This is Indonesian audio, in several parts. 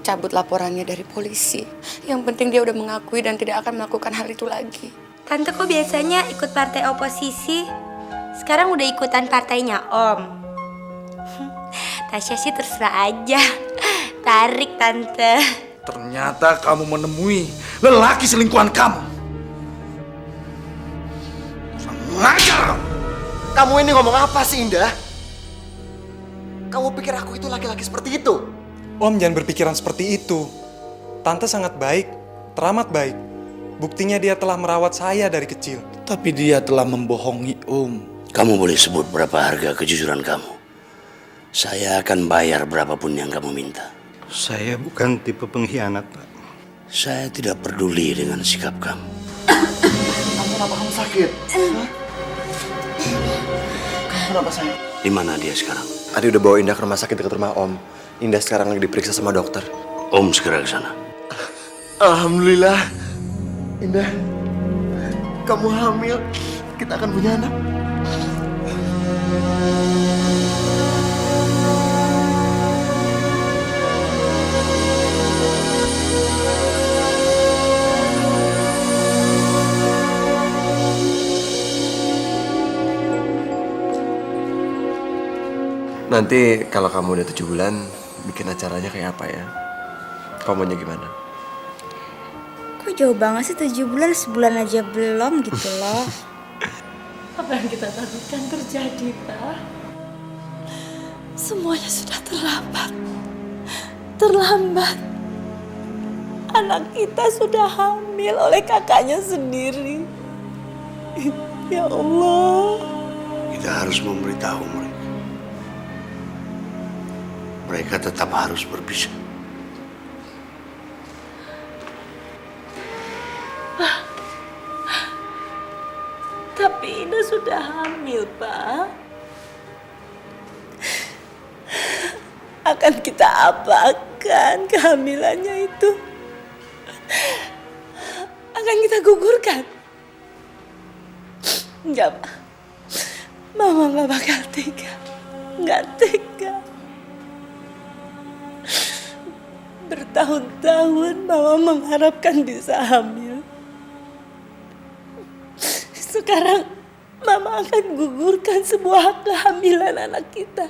cabut laporannya dari polisi. Yang penting dia udah mengakui dan tidak akan melakukan hal itu lagi. Tante kok biasanya ikut partai oposisi, sekarang udah ikutan partainya Om. Tasya sih terserah aja. Tarik Tante. Ternyata kamu menemui lelaki selingkuhan kamu. Ngajar! Kamu ini ngomong apa sih, Indah? Kamu pikir aku itu laki-laki seperti itu? Om jangan berpikiran seperti itu. Tante sangat baik, teramat baik. Buktinya dia telah merawat saya dari kecil. Tapi dia telah membohongi Om. Kamu boleh sebut berapa harga kejujuran kamu. Saya akan bayar berapapun yang kamu minta. Saya bukan tipe pengkhianat, Pak. Saya tidak peduli dengan sikap kamu. Kamu kenapa kamu sakit? Kamu kenapa sayang? Di mana dia sekarang? Adi udah bawa Indah ke rumah sakit dekat rumah Om. Indah sekarang lagi diperiksa sama dokter. Om segera ke sana. Alhamdulillah. Indah, kamu hamil. Kita akan punya anak. Nanti kalau kamu udah 7 bulan, bikin acaranya kayak apa ya? Kamu maunya gimana? Kok jauh banget sih 7 bulan, sebulan aja belum gitu loh. Apa yang kita takutkan terjadi, Pak? Semuanya sudah terlambat. Terlambat. Anak kita sudah hamil oleh kakaknya sendiri. Ya Allah. Kita harus memberitahu mereka. Mereka tetap harus berpisah. Tapi Ina sudah hamil, Pak. Akan kita apakan kehamilannya itu? Akan kita gugurkan? Enggak, Pak. Mama gak bakal tega. Gak tega. Bertahun-tahun Mama mengharapkan bisa hamil. Sekarang Mama akan gugurkan sebuah kehamilan anak kita.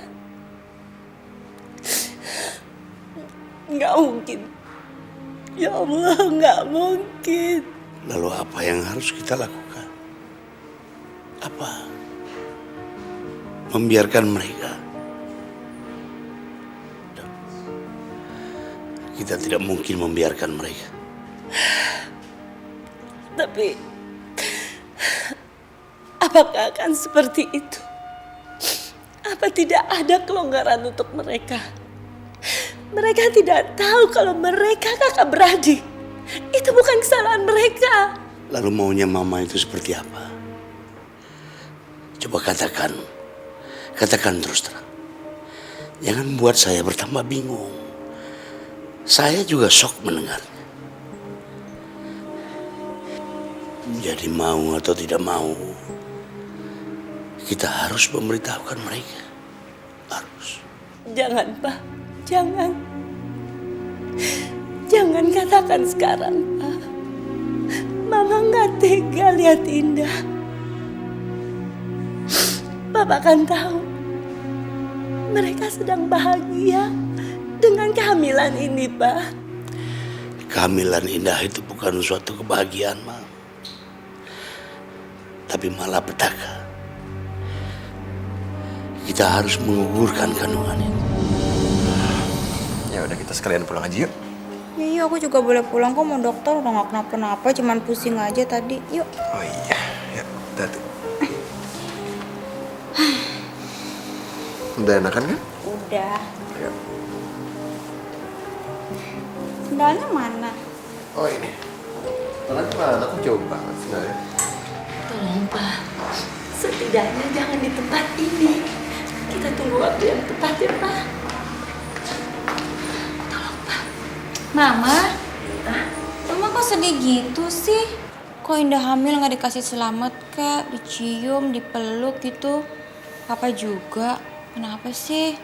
Nggak mungkin. Ya Allah, nggak mungkin. Lalu apa yang harus kita lakukan? Apa? Membiarkan mereka? Kita tidak mungkin membiarkan mereka. Tapi apakah akan seperti itu? Apa tidak ada kelonggaran untuk mereka? Mereka tidak tahu kalau mereka kakak beradik. Itu bukan kesalahan mereka. Lalu maunya mama itu seperti apa? Coba katakan. Katakan terus terang. Jangan buat saya bertambah bingung. Saya juga shock mendengarnya. Jadi mau atau tidak mau, kita harus memberitahukan mereka. Harus. Jangan, Pak. Jangan. Jangan katakan sekarang, Pak. Mama nggak tega lihat Indah. Bapak kan tahu mereka sedang bahagia dengan kehamilan ini, Pak. Kehamilan Indah itu bukan suatu kebahagiaan, Ma. Tapi malah petaka. Kita harus mengugurkan kandungan ini. Ya udah, kita sekalian pulang aja yuk. Iya, aku juga boleh pulang kok, mau dokter udah gak kenapa-napa, cuman pusing aja tadi. Yuk. Oh iya, ya udah tuh. Udah enakan kan? Udah. Ayo. Sendalnya mana? Oh ini. Tangan mana? Aku jauh banget sebenarnya. Tolong, Pak. Setidaknya jangan di tempat ini. Kita tunggu waktu yang tepat ya, Pak. Tolong, Pak. Mama? Mama kok sedih gitu sih? Kok Indah hamil gak dikasih selamat kak? Dicium, dipeluk gitu? Papa juga. Kenapa sih?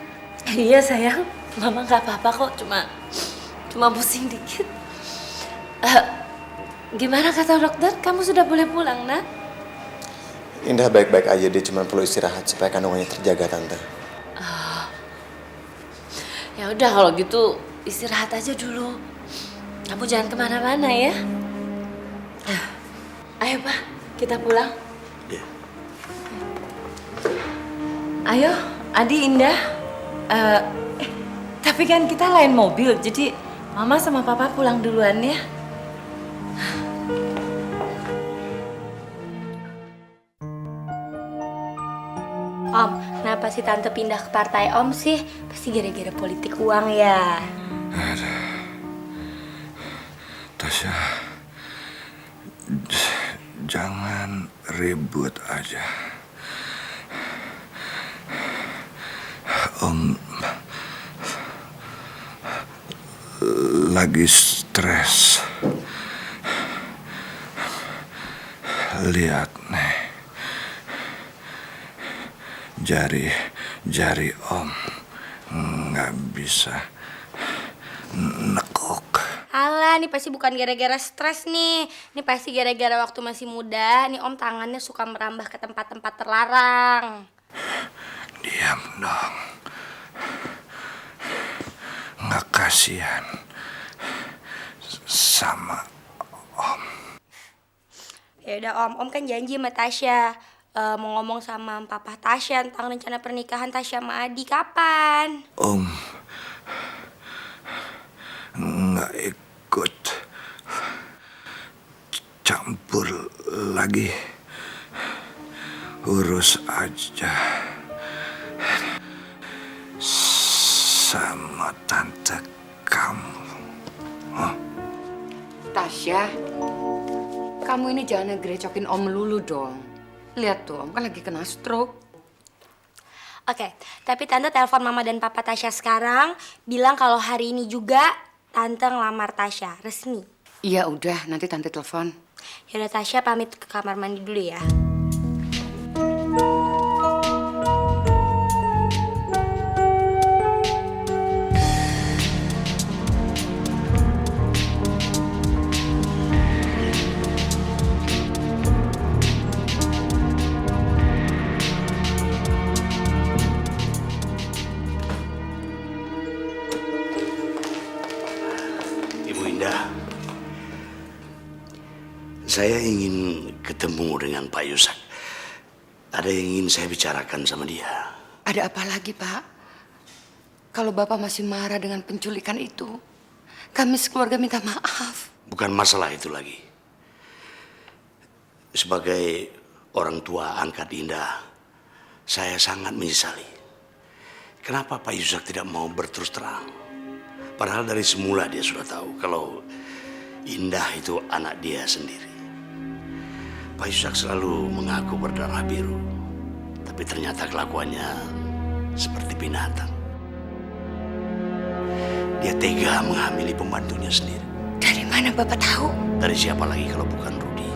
Iya, sayang. Mama gak apa-apa kok. Cuma cuma pusing dikit. Eh, gimana kata dokter? Kamu sudah boleh pulang, nak? Indah baik-baik aja, dia cuma perlu istirahat supaya kandungannya terjaga, Tante. Ya udah kalau gitu istirahat aja dulu. Kamu jangan kemana-mana ya. Ayo Pak, kita pulang. Ya. Ayo, Adi, Indah. Tapi kan kita lain mobil, jadi Mama sama Papa pulang duluan ya. Om, kenapa sih Tante pindah ke partai Om sih? Pasti gara-gara politik uang ya. Tasya, jangan ribut aja. Om lagi stres. Lihat nih, jari Om nggak bisa nekuk. Alah, ini pasti bukan gara-gara stres nih. Ini pasti gara-gara waktu masih muda, nih Om tangannya suka merambah ke tempat-tempat terlarang. Diam dong. Nggak kasihan sama Om. Ya udah Om kan janji sama Tasya mau ngomong sama Papa Tasya tentang rencana pernikahan Tasya sama Adi kapan? Om nggak ikut campur lagi, urus aja sama tante kamu. Tasya, kamu ini jangan ngegerecokin Om Lulu dong. Lihat tuh, Om kan lagi kena stroke. Oke, tapi Tante telepon Mama dan Papa Tasya sekarang, bilang kalau hari ini juga Tante ngelamar Tasya, resmi. Iya udah, nanti Tante telepon. Yaudah Tasya pamit ke kamar mandi dulu ya. Ibu Indah, saya ingin ketemu dengan Pak Yusak. Ada yang ingin saya bicarakan sama dia. Ada apa lagi, Pak? Kalau Bapak masih marah dengan penculikan itu, kami sekeluarga minta maaf. Bukan masalah itu lagi. Sebagai orang tua angkat Indah, saya sangat menyesali. Kenapa Pak Yusak tidak mau berterus terang? Padahal dari semula dia sudah tahu kalau Indah itu anak dia sendiri. Pak Yusak selalu mengaku berdarah biru, tapi ternyata kelakuannya seperti binatang. Dia tega menghamili pembantunya sendiri. Dari mana Bapak tahu? Dari siapa lagi kalau bukan Rudi?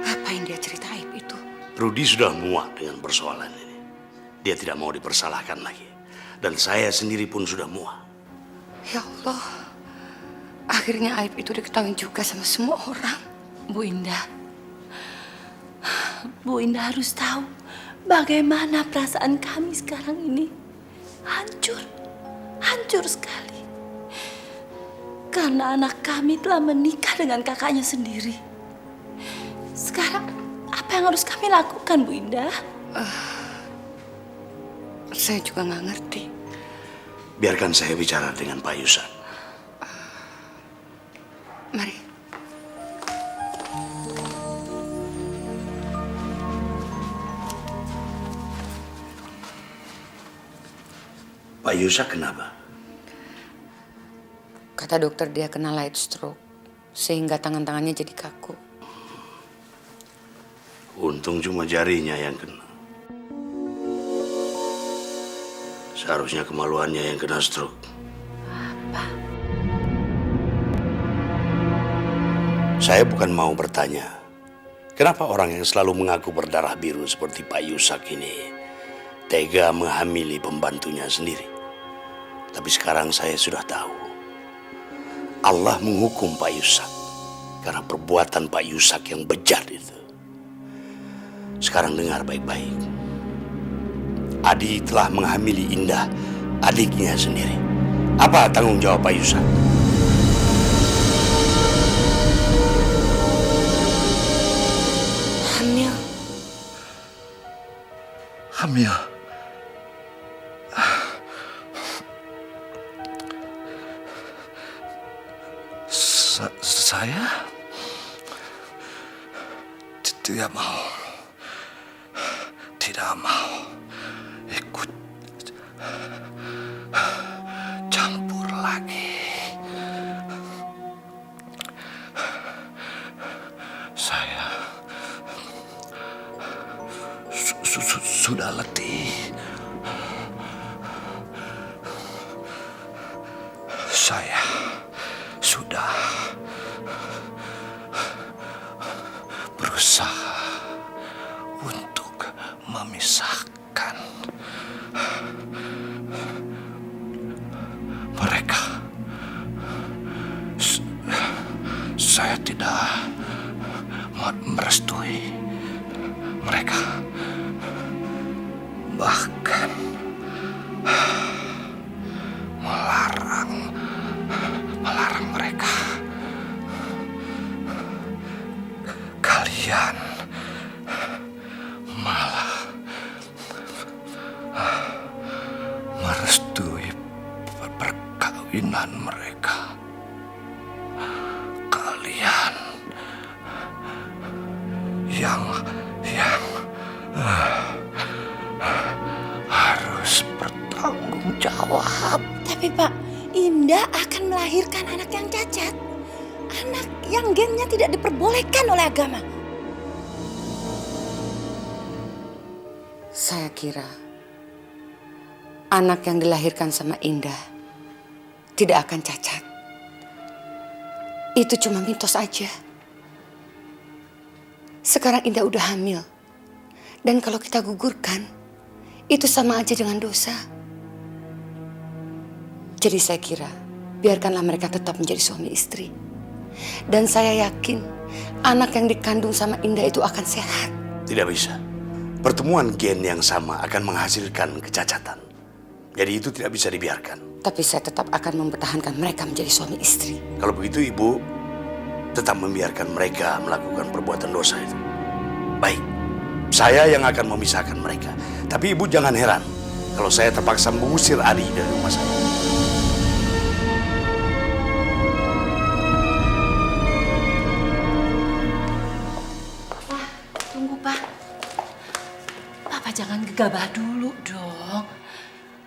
Apa yang dia cerita aib itu? Rudi sudah muak dengan persoalan ini. Dia tidak mau dipersalahkan lagi. Dan saya sendiri pun sudah muak. Ya Allah, akhirnya aib itu diketahui juga sama semua orang. Bu Indah harus tahu bagaimana perasaan kami sekarang ini. Hancur sekali. Karena anak kami telah menikah dengan kakaknya sendiri. Sekarang apa yang harus kami lakukan, Bu Indah? Saya juga nggak ngerti. Biarkan saya bicara dengan Pak Yusak. Mari. Pak Yusak kenapa? Kata dokter dia kena light stroke, sehingga tangan-tangannya jadi kaku. Untung cuma jarinya yang kena. Seharusnya kemaluannya yang kena stroke. Apa? Saya bukan mau bertanya, kenapa orang yang selalu mengaku berdarah biru seperti Pak Yusak ini tega menghamili pembantunya sendiri. Tapi sekarang saya sudah tahu. Allah menghukum Pak Yusak karena perbuatan Pak Yusak yang bejat itu. Sekarang dengar baik-baik. Adi telah menghamili Indah, adiknya sendiri. Apa tanggung jawab Pak Yusak? Hamil. Hamil. Saya tidak mau. Tidak mau ikut campur lagi. Saya sudah letih. Saya sudah berusaha untuk memisahkan mereka. Saya tidak merestui mereka. Bahkan melarang mereka. Kalian malah merestui perkawinan mereka. Kalian yang harus bertanggung jawab. Tapi Pak, Indah akan melahirkan anak yang cacat. Anak yang gennya tidak diperbolehkan oleh agama. Saya kira anak yang dilahirkan sama Indah tidak akan cacat. Itu cuma mitos aja. Sekarang Indah udah hamil. Dan kalau kita gugurkan, itu sama aja dengan dosa. Jadi saya kira, biarkanlah mereka tetap menjadi suami istri. Dan saya yakin, anak yang dikandung sama Indah itu akan sehat. Tidak bisa. Pertemuan gen yang sama akan menghasilkan kecacatan. Jadi itu tidak bisa dibiarkan. Tapi saya tetap akan mempertahankan mereka menjadi suami istri. Kalau begitu ibu tetap membiarkan mereka melakukan perbuatan dosa itu. Baik, saya yang akan memisahkan mereka. Tapi ibu jangan heran kalau saya terpaksa mengusir Adi dari rumah saya. Tunggu Pak. Papa jangan gegabah dulu dong.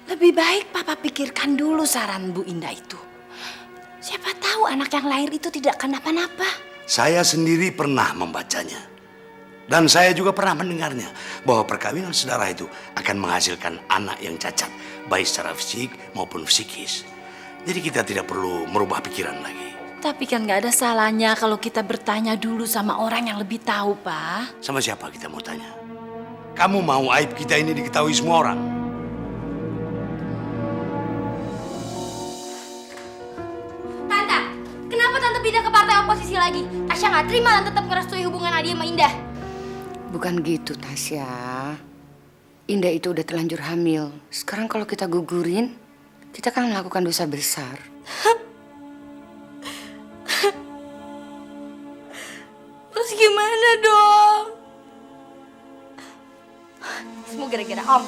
Lebih baik Papa pikirkan dulu saran Bu Indah itu. Siapa tahu anak yang lahir itu tidak kenapa-napa. Saya sendiri pernah membacanya. Dan saya juga pernah mendengarnya bahwa perkawinan saudara itu akan menghasilkan anak yang cacat, baik secara fisik maupun psikis. Jadi kita tidak perlu merubah pikiran lagi. Tapi kan gak ada salahnya kalau kita bertanya dulu sama orang yang lebih tahu, Pak. Sama siapa kita mau tanya? Kamu mau aib kita ini diketahui semua orang? Tante, kenapa Tante pindah ke partai oposisi lagi? Tasya gak terima dan tetap ngerestui hubungan Adi sama Indah. Bukan gitu, Tasya. Indah itu udah terlanjur hamil. Sekarang kalau kita gugurin, kita kan melakukan dosa besar. Terus gimana dong? Semua gara-gara Om.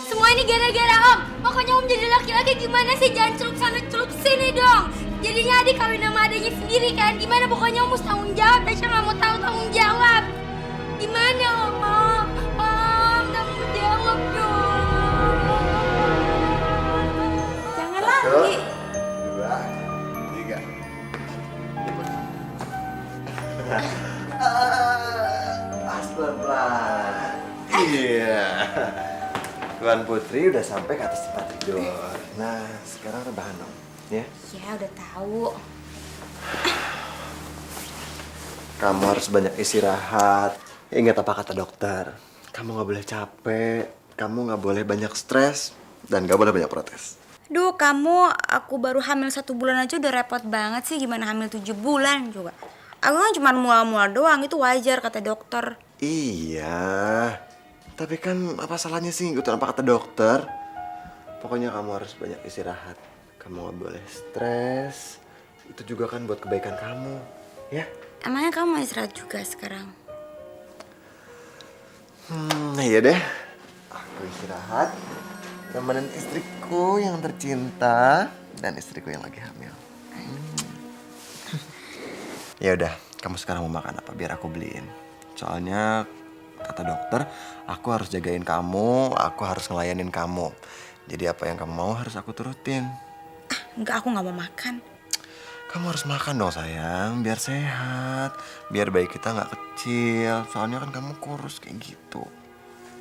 Semua ini gara-gara Om. Pokoknya Om jadi laki-laki gimana sih? Jangan celup sana celup sini dong. Jadinya Adi kawin sama adanya sendiri kan? Gimana pokoknya Om mesti tanggung jawab. Tasya gak mau tahu tanggung jawab. Gimana Om? Om tanggung jawab dong. Jangan lagi. 2, 3. Pelan-pelan. Iya. Tuan Putri udah sampai ke atas tempat tidur. Nah, sekarang rebahan dong, ya? Ya udah tahu. Kamu harus banyak istirahat. Ingat apa kata dokter. Kamu gak boleh capek. kamu nggak boleh banyak stres dan nggak boleh banyak protes. Duh, kamu, aku baru hamil 1 bulan aja udah repot banget sih. Gimana hamil 7 bulan juga. Aku kan cuma mual-mual doang, itu wajar kata dokter. Iya, tapi kan apa salahnya sih ngikutin apa kata dokter? Pokoknya kamu harus banyak istirahat. Kamu nggak boleh stres. Itu juga kan buat kebaikan kamu, ya? Emangnya kamu mau istirahat juga sekarang? Iya deh. Aku istirahat. Temenin istriku yang tercinta dan istriku yang lagi hamil. Ya udah, kamu sekarang mau makan apa? Biar aku beliin. Soalnya kata dokter, aku harus jagain kamu, aku harus ngelayanin kamu. Jadi apa yang kamu mau harus aku turutin. Enggak, aku nggak mau makan. Kamu harus makan dong sayang, biar sehat, biar bayi kita nggak kecil. Soalnya kan kamu kurus kayak gitu,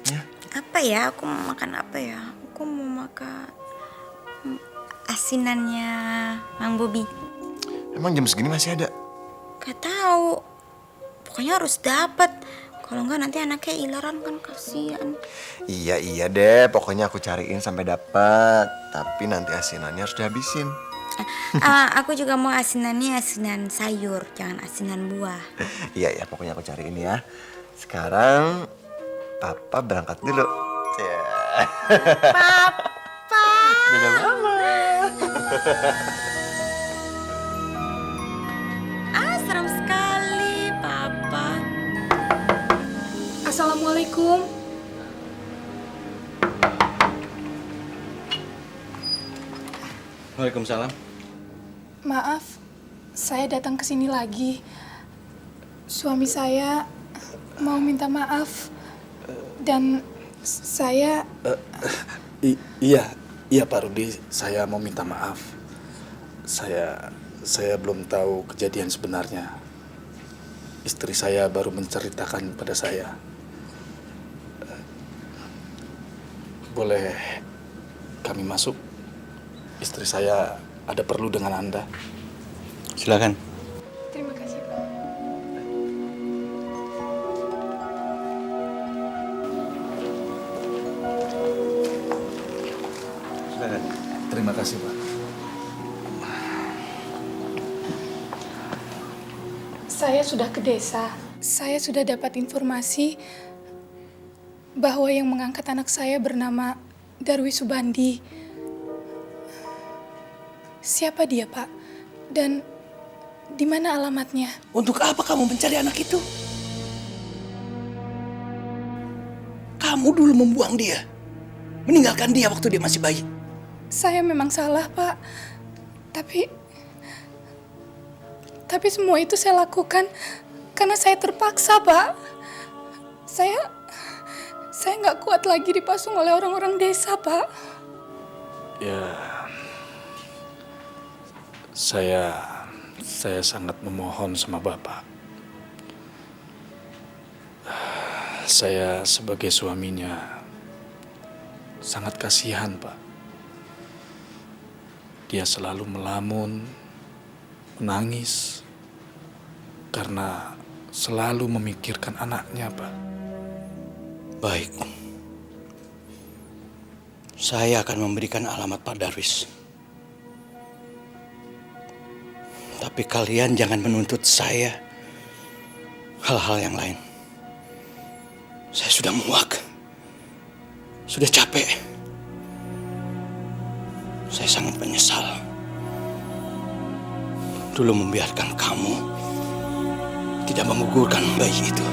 ya? Apa ya? Aku mau makan apa ya? Aku mau makan asinannya Mang Bobi. Emang jam segini masih ada? Gak tahu. Pokoknya harus dapat. Kalau enggak nanti anaknya ilaran kan kasihan. Iya deh, pokoknya aku cariin sampai dapat. Tapi nanti asinannya harus dihabisin. Aku juga mau asinannya asinan sayur, jangan asinan buah. Iya, pokoknya aku cariin ya. Sekarang Papa berangkat dulu. Ya. Papa. Dadah Mama. Serem sekali, Papa. Assalamualaikum. Waalaikumsalam. Maaf, saya datang ke sini lagi. Suami saya mau minta maaf. Dan saya... Iya Pak Rudi, saya mau minta maaf. Saya belum tahu kejadian sebenarnya. Istri saya baru menceritakan pada saya. Boleh kami masuk? Istri saya ada perlu dengan Anda. Silakan. Terima kasih, Pak. Silakan. Terima kasih Pak. Saya sudah ke desa. Saya sudah dapat informasi bahwa yang mengangkat anak saya bernama Darwi Subandi. Siapa dia, Pak? Dan di mana alamatnya? Untuk apa kamu mencari anak itu? Kamu dulu membuang dia. Meninggalkan dia waktu dia masih bayi. Saya memang salah, Pak. Tapi semua itu saya lakukan karena saya terpaksa, Pak. Saya nggak kuat lagi dipasung oleh orang-orang desa, Pak. Ya, saya sangat memohon sama Bapak. Saya sebagai suaminya sangat kasihan, Pak. Dia selalu melamun, menangis, karena selalu memikirkan anaknya, Pak. Baik. Saya akan memberikan alamat Pak Darwis. Tapi kalian jangan menuntut saya hal-hal yang lain. Saya sudah muak. Sudah capek. Saya sangat menyesal. Dulu membiarkan kamu tidak menggugurkan bayi itu.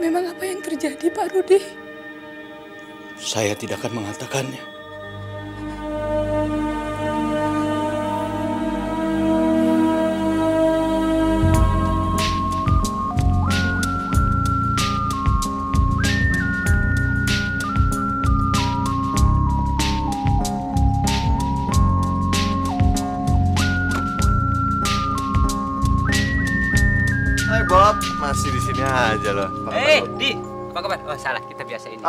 Memang apa yang terjadi, Pak Rudi? Saya tidak akan mengatakannya. Hai Bob, masih di sini aja loh. Di, apa kabar? Oh salah, kita biasa ini.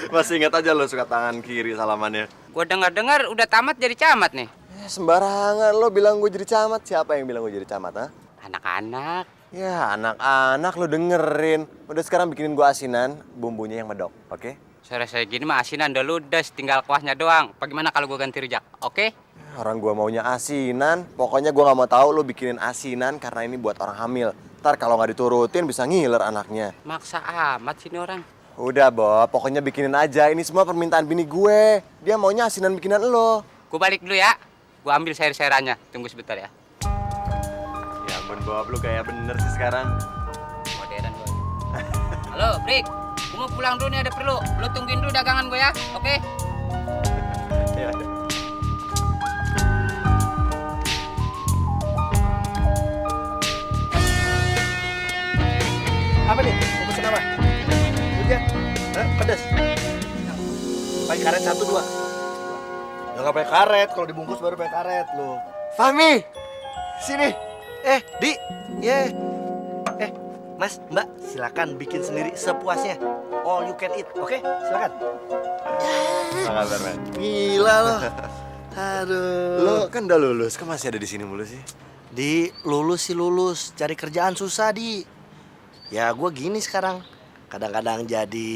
Masih ingat aja lo suka tangan kiri salamannya. Gue dengar-dengar udah tamat jadi camat nih. Sembarangan lo bilang gue jadi camat. Siapa yang bilang gue jadi camat, ha? Anak-anak. Ya, anak-anak lo dengerin. Udah sekarang bikinin gue asinan, bumbunya yang medok, oke? Sore saya gini mah asinan dulu udah tinggal kuahnya doang. Bagaimana kalau gue ganti rujak? Oke? Orang gue maunya asinan. Pokoknya gue nggak mau tahu lo bikinin asinan karena ini buat orang hamil. Ntar kalau nggak diturutin bisa ngiler anaknya. Maksa amat sini orang. Udah, Bob. Pokoknya bikinin aja. Ini semua permintaan bini gue. Dia maunya asinan bikinan lo. Gue balik dulu ya. Gue ambil sayur-sayurannya. Tunggu sebentar ya. Ya ampun, Bob. Lu kayak bener sih sekarang. Modern gue. Halo, Brik. Gue mau pulang dulu nih, ada perlu. Lo tungguin dulu dagangan gue ya, oke? Ya. Apa nih? Mau pesen apa? Hujan? Pedas? Pakai karet 1, 2. Ya nggak pakai karet, kalau dibungkus baru pakai karet lo. Fahmi! Sini! Di! Mas, Mbak, silakan bikin sendiri sepuasnya. All you can eat, oke? Silakan. Apa kabar, man? Gila lo. Aduh. Lo kan udah lulus, kan masih ada di sini mulu sih? Di, lulus sih lulus. Cari kerjaan susah, Di. Ya, gue gini sekarang. Kadang-kadang jadi,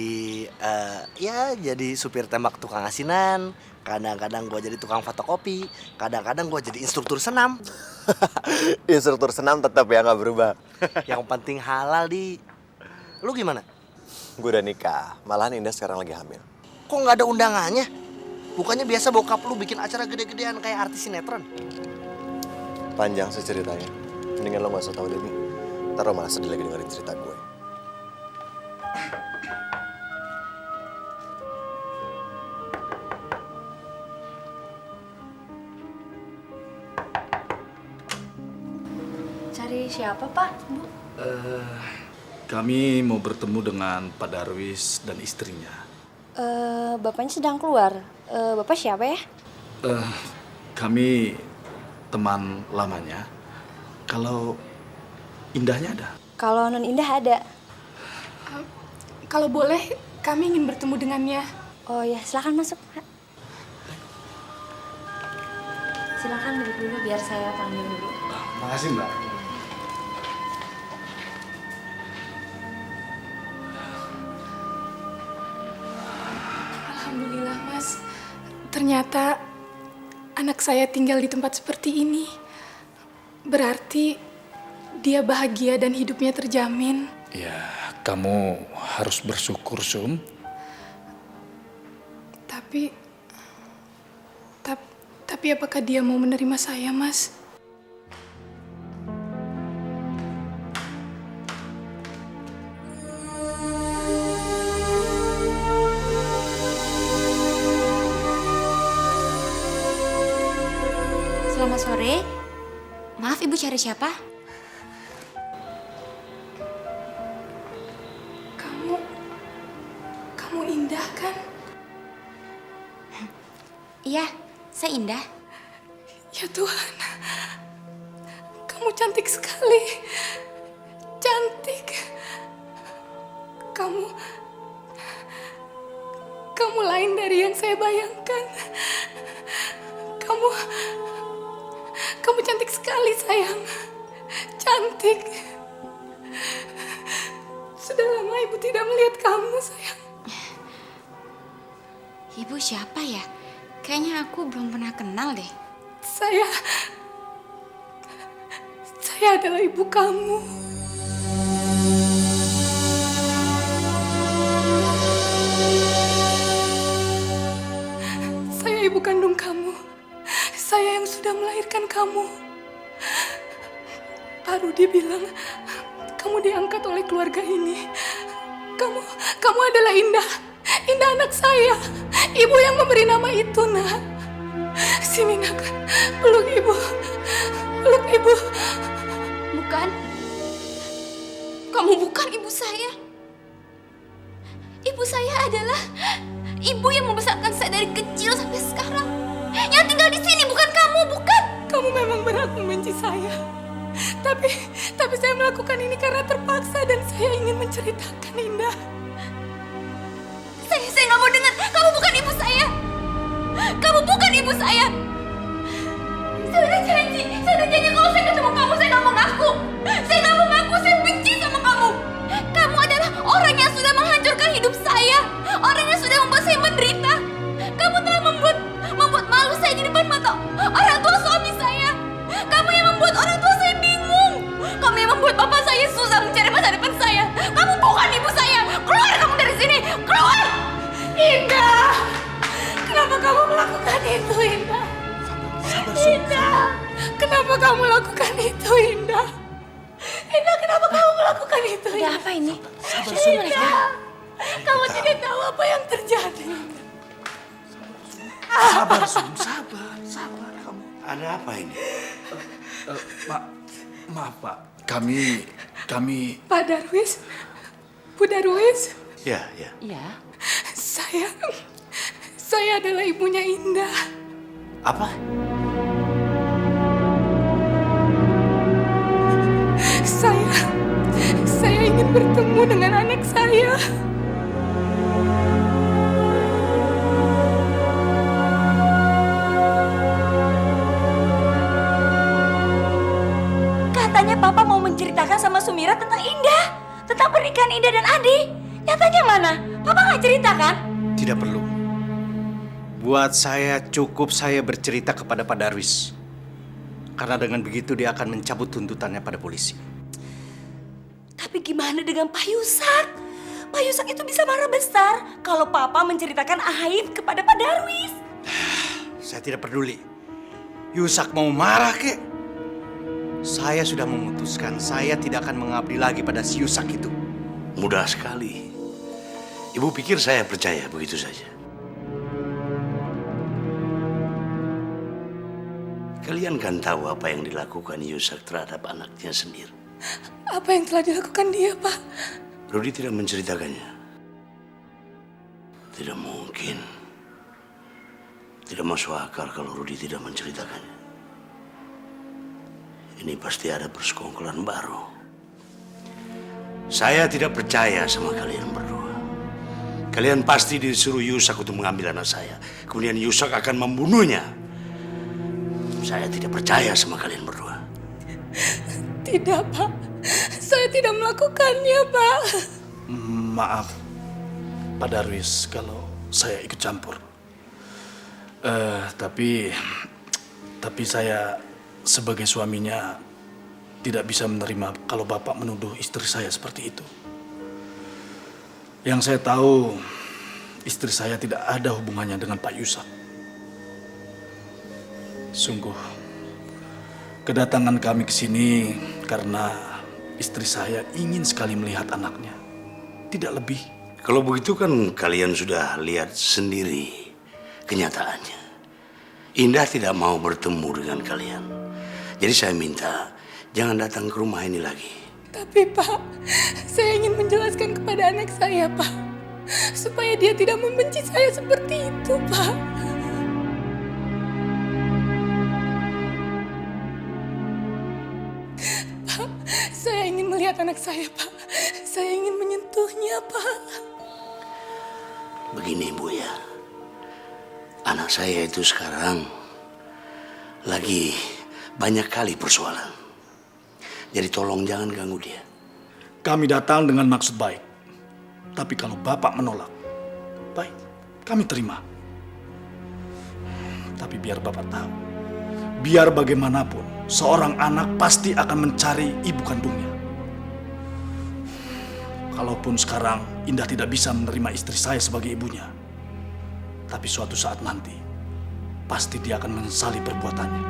jadi supir tembak tukang asinan. Kadang-kadang gue jadi tukang fotokopi. Kadang-kadang gue jadi instruktur senam. Instruktur senam tetap ya, nggak berubah. Yang penting halal, Di. Lu gimana? Gue udah nikah, malahan Indah sekarang lagi hamil. Kok nggak ada undangannya? Bukannya biasa bokap lu bikin acara gede-gedean kayak artis sinetron? Panjang sih ceritanya. Mendingan lo gak usah tahu deh, Mi. Ntar lo malah sedih lagi dengerin cerita gue. Cari siapa, Pak? Bu? Kami mau bertemu dengan Pak Darwis dan istrinya. Bapaknya sedang keluar. Bapak siapa ya? Kami teman lamanya. Kalau Indahnya ada? Kalau Non Indah ada. Kalau boleh, kami ingin bertemu dengannya. Oh ya, silakan masuk, Pak. Silakan duduk dulu biar saya panggil dulu. Makasih, Mbak. Alhamdulillah, Mas. Ternyata anak saya tinggal di tempat seperti ini. Berarti dia bahagia dan hidupnya terjamin. Ya, kamu harus bersyukur, Sum. Tapi apakah dia mau menerima saya, Mas? Selamat sore. Maaf, Ibu cari siapa? Kamu Indah kan? Iya, saya Indah. Ya Tuhan, kamu cantik sekali. Cantik. Kamu lain dari yang saya bayangkan. Kamu cantik sekali, sayang. Cantik. Sudah lama Ibu tidak melihat kamu, sayang. Ibu siapa ya? Kayaknya aku belum pernah kenal deh. Saya adalah ibu kamu. Saya ibu kandung kamu. Saya yang sudah melahirkan kamu. Pak Rudi bilang kamu diangkat oleh keluarga ini. Kamu adalah Indah. Indah anak saya. Ibu yang memberi nama itu, Nak. Sini, Nak. Peluk Ibu. Peluk Ibu. Bukan. Kamu bukan ibu saya. Ibu saya adalah ibu yang membesarkan saya dari kecil sampai sekarang. Yang tinggal di sini bukan kamu, bukan. Kamu memang berhak membenci saya. Tapi saya melakukan ini karena terpaksa dan saya ingin menceritakan, Indah. bukan ibu saya. Saya udah janji kalau saya ketemu kamu, saya nggak mau ngaku. Saya nggak mau ngaku, saya benci sama kamu. Kamu adalah orang yang sudah menghancurkan hidup saya. Orang yang sudah membuat saya menderita. Kamu telah membuat malu saya di depan mata orang tua suami saya. Kamu yang membuat orang tua saya bingung. Kamu yang membuat bapak saya susah mencari masa depan saya. Kamu bukan ibu saya. Keluar kamu dari sini. Keluar. Indah, kenapa kamu melakukan itu, Indah? Indah, kenapa kamu lakukan itu, Indah? Indah, kenapa kamu melakukan itu? Ada apa ini? Indah, kamu tidak tahu apa yang terjadi. Sabar, Sum, sabar kamu. Ada apa ini? Maaf Pak, kami Pak Darwis, Bu Darwis, Ya. saya adalah ibunya Indah. Apa? Saya ingin bertemu dengan anak saya. Katanya Papa mau menceritakan sama Sumira tentang Indah, tentang pernikahan Indah dan Adi. Nyatanya mana? Papa nggak ceritakan? Tidak perlu. Buat saya cukup saya bercerita kepada Pak Darwis. Karena dengan begitu dia akan mencabut tuntutannya pada polisi. Tapi gimana dengan Pak Yusak? Pak Yusak itu bisa marah besar kalau Papa menceritakan aib kepada Pak Darwis. Saya tidak peduli. Yusak mau marah kek? Saya sudah memutuskan saya tidak akan mengabdi lagi pada si Yusak itu. Mudah sekali. Ibu pikir saya percaya begitu saja? Kalian kan tahu apa yang dilakukan Yusak terhadap anaknya sendiri. Apa yang telah dilakukan dia, Pak? Rudi tidak menceritakannya. Tidak mungkin. Tidak masuk akal kalau Rudi tidak menceritakannya. Ini pasti ada persekongkolan baru. Saya tidak percaya sama kalian berdua. Kalian pasti disuruh Yusak untuk mengambil anak saya. Kemudian Yusak akan membunuhnya. Saya tidak percaya sama kalian berdua. Tidak, Pak. Saya tidak melakukannya, Pak. maaf Pak Darwis kalau saya ikut campur. Tapi saya sebagai suaminya tidak bisa menerima kalau Bapak menuduh istri saya seperti itu. Yang saya tahu, istri saya tidak ada hubungannya dengan Pak Yusak. Sungguh, kedatangan kami ke sini karena istri saya ingin sekali melihat anaknya. Tidak lebih. Kalau begitu kan kalian sudah lihat sendiri kenyataannya. Indah tidak mau bertemu dengan kalian. Jadi saya minta jangan datang ke rumah ini lagi. Tapi Pak, saya ingin menjelaskan kepada anak saya, Pak. Supaya dia tidak membenci saya seperti itu, Pak. Pak, saya ingin melihat anak saya, Pak. Saya ingin menyentuhnya, Pak. Begini Bu ya, anak saya itu sekarang lagi banyak kali persoalan. Jadi tolong jangan ganggu dia. Kami datang dengan maksud baik. Tapi kalau Bapak menolak, baik, kami terima. Tapi biar Bapak tahu, biar bagaimanapun, seorang anak pasti akan mencari ibu kandungnya. Kalaupun sekarang Indah tidak bisa menerima istri saya sebagai ibunya, tapi suatu saat nanti, pasti dia akan menyesali perbuatannya.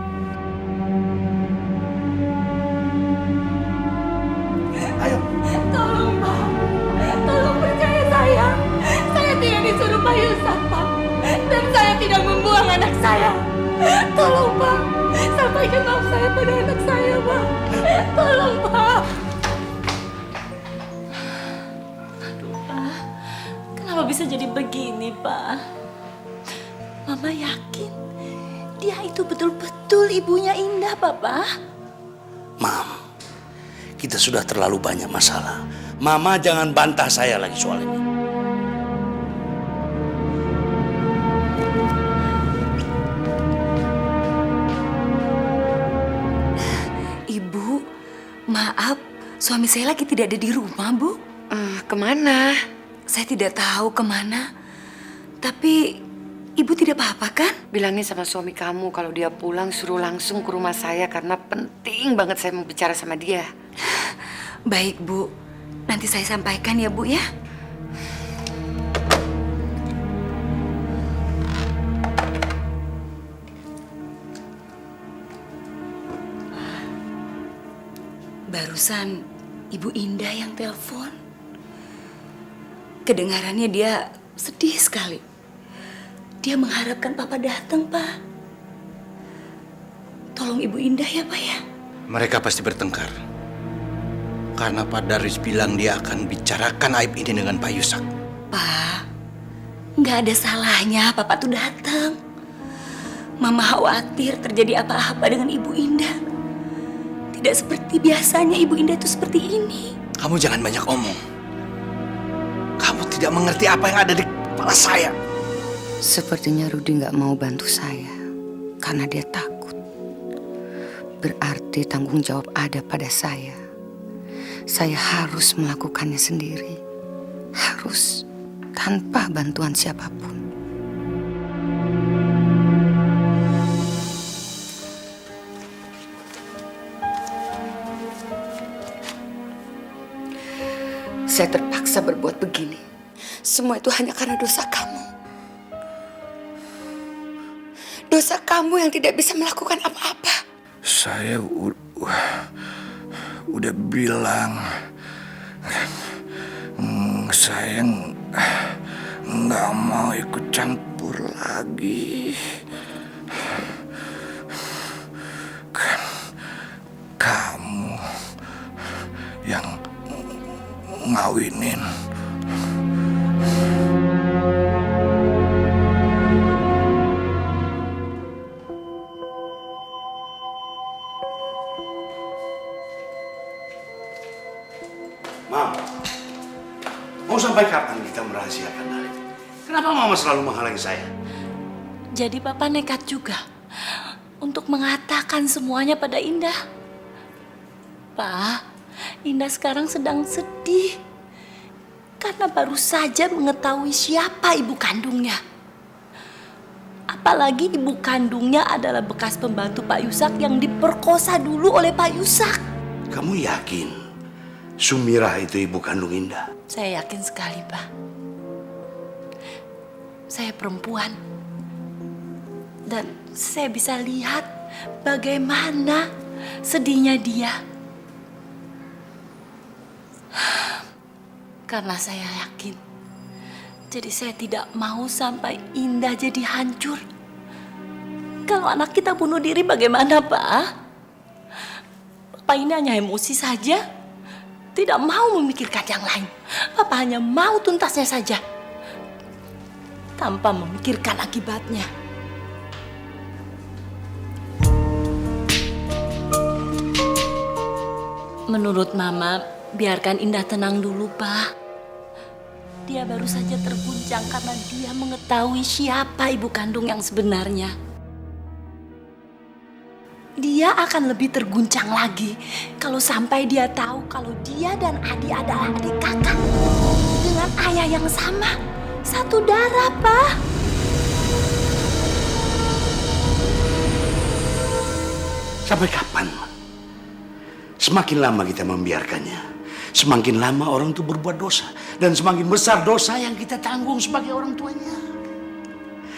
Ayo. Tolong, Pak. Tolong percaya saya. Saya tidak disuruh Pak Yusak, Pak. Dan saya tidak membuang anak saya. Tolong, Pak. Sampaikan maaf saya pada anak saya, Pak. Tolong, Pak. Aduh, Pak. Kenapa bisa jadi begini, Pak? Mama yakin dia itu betul-betul ibunya Indah, Papa. Mam, kita sudah terlalu banyak masalah. Mama jangan bantah saya lagi soal ini. suami saya lagi tidak ada di rumah, Bu. Kemana? Saya tidak tahu kemana. Tapi Ibu tidak apa-apa kan? Bilangin sama suami kamu kalau dia pulang suruh langsung ke rumah saya karena penting banget saya mau bicara sama dia. Baik, Bu. Nanti saya sampaikan ya, Bu ya. Barusan Ibu Indah yang telepon. Kedengarannya dia sedih sekali. Dia mengharapkan Papa datang, Pak. Tolong Ibu Indah ya, Pak ya. Mereka pasti bertengkar. Karena Pak Darwis bilang dia akan bicarakan aib ini dengan Pak Yusak. Pak, nggak ada salahnya Papa tuh datang. Mama khawatir terjadi apa-apa dengan Ibu Indah. Tidak seperti biasanya Ibu Indah itu seperti ini. Kamu jangan banyak omong. Kamu tidak mengerti apa yang ada di kepala saya. Sepertinya Rudi nggak mau bantu saya karena dia takut. Berarti tanggung jawab ada pada saya. Saya harus melakukannya sendiri. Harus, tanpa bantuan siapapun. Saya terpaksa berbuat begini. Semua itu hanya karena dosa kamu. Dosa kamu yang tidak bisa melakukan apa-apa. Saya udah bilang, saya nggak mau ikut campur lagi. Kan kamu yang ngawinin. Mam, mau sampai kapan kita merahasiakan hal itu? Kenapa Mama selalu menghalangi saya? Jadi Papa nekat juga untuk mengatakan semuanya pada Indah. Pak, Indah sekarang sedang sedih karena baru saja mengetahui siapa ibu kandungnya. Apalagi ibu kandungnya adalah bekas pembantu Pak Yusak yang diperkosa dulu oleh Pak Yusak. Kamu yakin Sumirah itu ibu kandung Indah? Saya yakin sekali, Pak. Saya perempuan. Dan saya bisa lihat bagaimana sedihnya dia. Karena saya yakin. Jadi saya tidak mau sampai Indah jadi hancur. Kalau anak kita bunuh diri bagaimana, Pak? Papa ini hanya emosi saja. Tidak mau memikirkan yang lain. Papa hanya mau tuntasnya saja. Tanpa memikirkan akibatnya. Menurut Mama, biarkan Indah tenang dulu, Pak. Dia baru saja terguncang karena dia mengetahui siapa ibu kandung yang sebenarnya. Dia akan lebih terguncang lagi kalau sampai dia tahu kalau dia dan Adi adalah adik kakak dengan ayah yang sama, satu darah, Pak. Sampai kapan? Semakin lama kita membiarkannya, semakin lama orang itu berbuat dosa. Dan semakin besar dosa yang kita tanggung sebagai orang tuanya.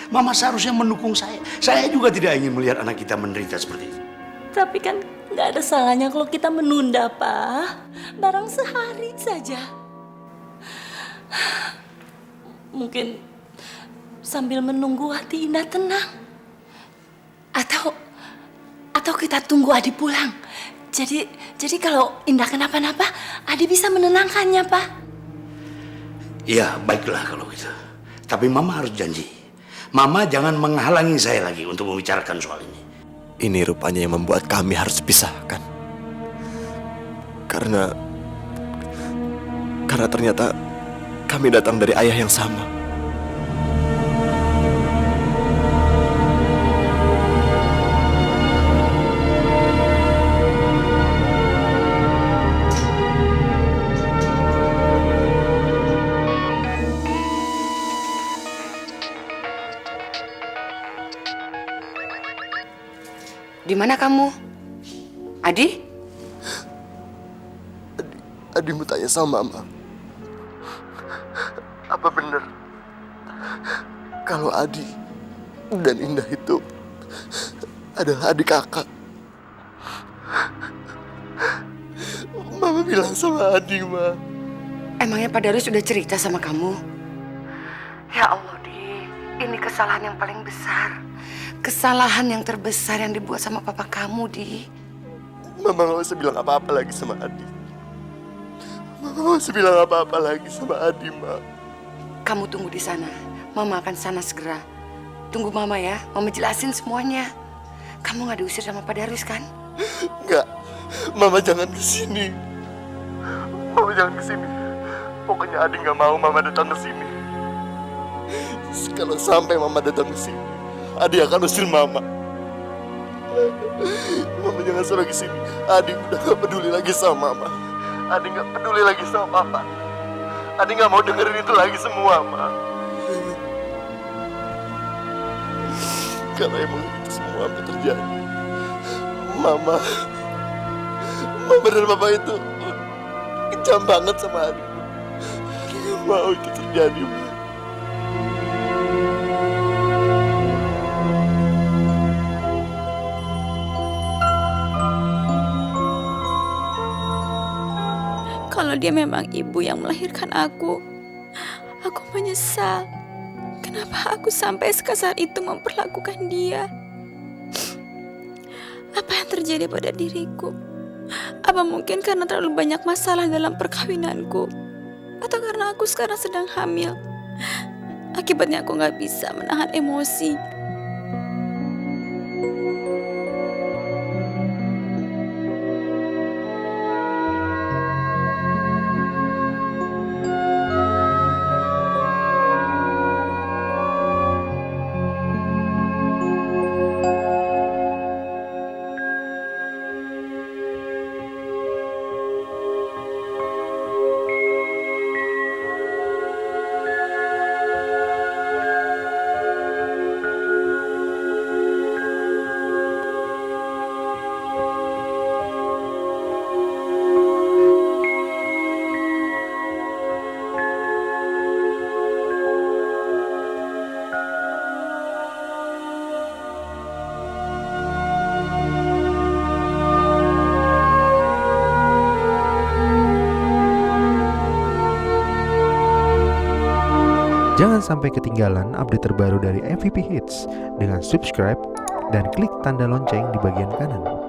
Mama seharusnya mendukung saya. Saya juga tidak ingin melihat anak kita menderita seperti itu. Tapi kan nggak ada salahnya kalau kita menunda, Pak. Barang sehari saja. Mungkin sambil menunggu hati Indah tenang. Atau kita tunggu Adi pulang. Jadi kalau Indah kenapa-napa, Adi bisa menenangkannya, Pak. Iya, baiklah kalau gitu. Tapi Mama harus janji. Mama jangan menghalangi saya lagi untuk membicarakan soal ini. Ini rupanya yang membuat kami harus pisahkan. Karena ternyata kami datang dari ayah yang sama. Di mana kamu? Adi? Adi mau tanya sama Mama. Apa benar kalau Adi dan Indah itu adalah adik kakak? Mama bilang sama Adi, Ma. Emangnya Pak Darwis sudah cerita sama kamu? Ya Allah, Di. Ini kesalahan yang paling besar. Kesalahan yang terbesar yang dibuat sama papa kamu, Di. Mama gak usah bilang apa-apa lagi sama Adi. Mama gak usah bilang apa-apa lagi sama Adi, Ma. Kamu tunggu di sana. Mama akan sana segera. Tunggu Mama ya. Mama jelasin semuanya. Kamu gak diusir sama Pak Darwis kan? Enggak. Mama jangan kesini. Mama jangan kesini. Pokoknya Adi gak mau Mama datang kesini. Kalau sampai Mama datang kesini, Adi akan usir Mama. Mama jangan sampai kesini. Adi udah gak peduli lagi sama Mama. Adi gak peduli lagi sama Papa. Adi gak mau dengerin itu lagi semua, Ma. Kalau emang itu semua apa terjadi, Mama dan Papa itu kejam banget sama Adi. Adi gak mau itu terjadi, Ma. Kalau dia memang ibu yang melahirkan aku menyesal. Kenapa aku sampai sekasar itu memperlakukan dia? Apa yang terjadi pada diriku? Apa mungkin karena terlalu banyak masalah dalam perkawinanku? Atau karena aku sekarang sedang hamil? Akibatnya aku gak bisa menahan emosi. Jangan sampai ketinggalan update terbaru dari MVP Hits dengan subscribe dan klik tanda lonceng di bagian kanan.